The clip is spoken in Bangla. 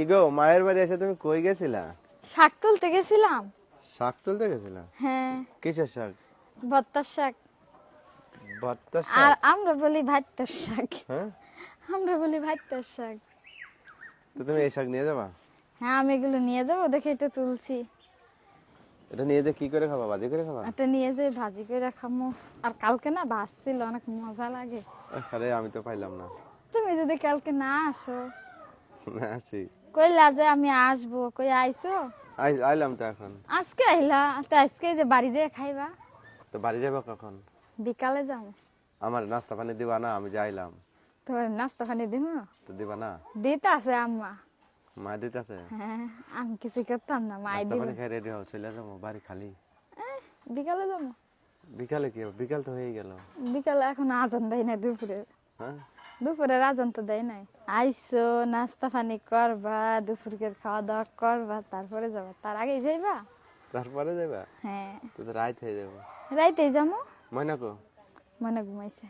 কি গো, মায়ের বাড়ি এসে তুমি কই গেছিলা? শাক তুলতে গেছিলাম। শাক তুলতে গেছিলা? হ্যাঁ, কিসের শাক? ভর্তার শাক। ভর্তার আর শাক? আমরা বলি ভাতটার শাক। হ্যাঁ, আমরা বলি ভাতটার শাক। তো তুমি এই শাক নিয়ে যাবা? হ্যাঁ, আমি এগুলো নিয়ে যাবো দেখেই তো তুলছি। এটা নিয়ে যে কি করে খাবা, ভাজি করে খাবা? এটা নিয়ে যে ভাজি করে খামো। আর কালকে না ভাজছিল, অনেক মজা লাগে। আরে আমি তো পাইলাম না। তুমি যদি কালকে না আসো, না আসি। কইলা যে আমি আসবো, কই আইছো? আইলাম তো এখন। আজকে আইলা, তো আজকে যে বাড়ি যেয়ে খাইবা। তো বাড়ি যাবা কখন? বিকালে যাও। আমার নাস্তা পানি দিবা না? আমি যে আইলাম। তোমার নাস্তা পানি দিব? তো দিবা না? দিতে আছে আম্মা। মা দিতেছে? হ্যাঁ, আমি কিছু করতাম না, মাই নাস্তা দিবে। পানি খাই রেডি হও, চলে যাবো বাড়ি খালি। বিকালে যাবো। বিকালে কি হবে? বিকাল তো হয়ে গেল। বিকালে এখন আজান দেয় না দুপুরে। হ্যাঁ, দুপুরের আজান তো দেয় নাই। আইসো, নাস্তা পানি করবা, দুপুরের খাওয়া দাওয়া করবা, তারপরে যাবা। তার আগেই যাইবা? তারপরে যাবা? হ্যাঁ, তো তো রাত হয়ে যাবো। রাইতেই যাবো। ময়না কো? মনে ঘুমাইছে।